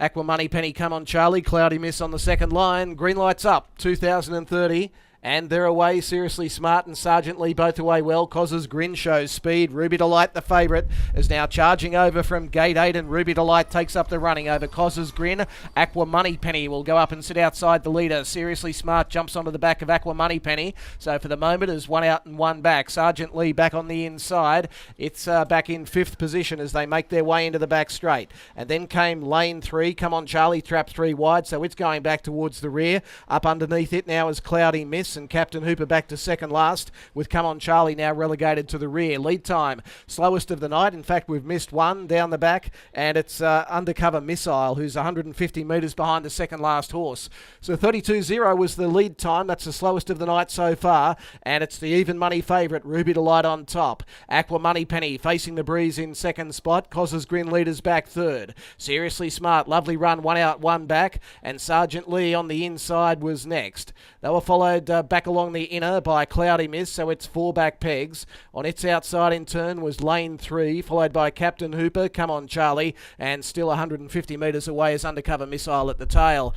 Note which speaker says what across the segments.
Speaker 1: Aqua Money Penny, Come On Charlie, Cloudy Miss on the second line. Green lights up, 2030. And they're away, Seriously Smart and Sergeant Lee both away well. Coz's Grin shows speed. Ruby Delight, the favourite, is now charging over from gate 8, and Ruby Delight takes up the running over Coz's Grin. Aqua Money Penny will go up and sit outside the leader. Seriously Smart jumps onto the back of Aqua Money Penny. So for the moment is one out and one back. Sergeant Lee back on the inside. It's back in 5th position as they make their way into the back straight. And then came lane 3. Come On Charlie, trap 3 wide, so it's going back towards the rear. Up underneath it now is Cloudy Miss, and Captain Hooper back to second last, with Come On Charlie now relegated to the rear. Lead time, slowest of the night. In fact, we've missed one down the back, and it's Undercover Missile, who's 150 metres behind the second last horse. So 32.0 was the lead time. That's the slowest of the night so far, and it's the even money favourite, Ruby Delight, on top. Aqua Money Penny facing the breeze in second spot. Coz's Grin leaders back third. Seriously Smart, lovely run, one out, one back, and Sergeant Lee on the inside was next. They were followed back along the inner by Cloudy Miss, so it's 4 back pegs. On its outside in turn was lane 3, followed by Captain Hooper, Come On Charlie, and still 150 metres away is Undercover Missile at the tail.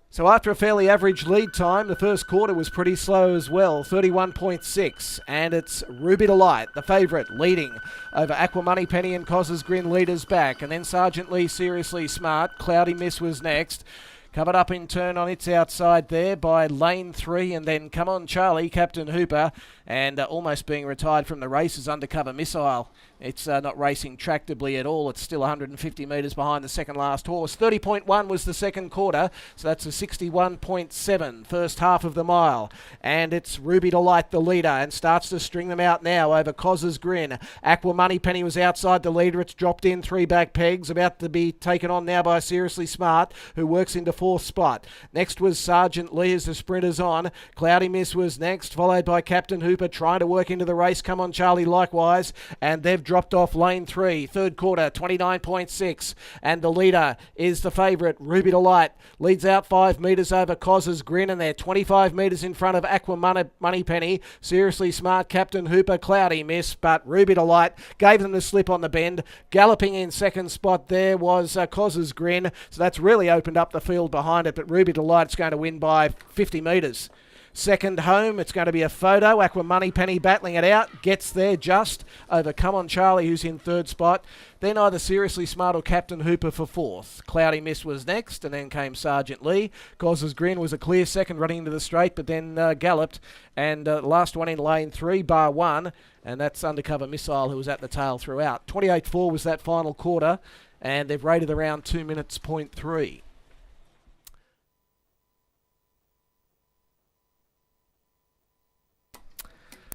Speaker 1: So after a fairly average lead time, the first quarter was pretty slow as well, 31.6, and it's Ruby Delight, the favourite, leading over Aqua Money Penny and Coz's Grin leaders back, and then Sergeant Lee, Seriously Smart. Cloudy Miss was next. Covered up in turn on its outside there by lane 3, and then Come On Charlie, Captain Hooper, and almost being retired from the race is Undercover Missile. It's not racing tractably at all. It's still 150 metres behind the second last horse. 30.1 was the second quarter, so that's a 61.7 first half of the mile. And it's Ruby Delight, the leader, and starts to string them out now over Coz's Grin. Aqua Money Penny was outside the leader. It's dropped in 3 back pegs, about to be taken on now by Seriously Smart, who works into 4th spot. Next was Sergeant Lee as the sprinters on. Cloudy Miss was next, followed by Captain Hooper trying to work into the race. Come On Charlie likewise, and they've dropped off lane 3. Third quarter, 29.6, and the leader is the favourite, Ruby Delight. Leads out 5 metres over Coz's Grin, and they're 25 metres in front of Aqua Money Penny. Seriously Smart, Captain Hooper, Cloudy Miss, but Ruby Delight gave them the slip on the bend. Galloping in second spot there was Coz's Grin, so that's really opened up the field behind it, but Ruby Delight's going to win by 50 metres. Second home, it's going to be a photo. Aqua Money Penny battling it out, gets there just over Come On Charlie, who's in 3rd spot. Then either Seriously Smart or Captain Hooper for 4th. Cloudy Miss was next, and then came Sergeant Lee. Coz's Grin was a clear second running into the straight, but then galloped. And last one in lane 3, bar 1, and that's Undercover Missile, who was at the tail throughout. 28.4 was that final quarter, and they've rated around 2 minutes, .3.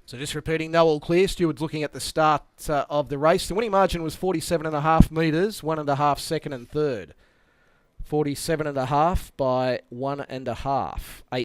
Speaker 1: So just repeating, no all clear. Stewards looking at the start of the race. The winning margin was 47.5 metres, 1.5 second and third. 47.5 by 1.5.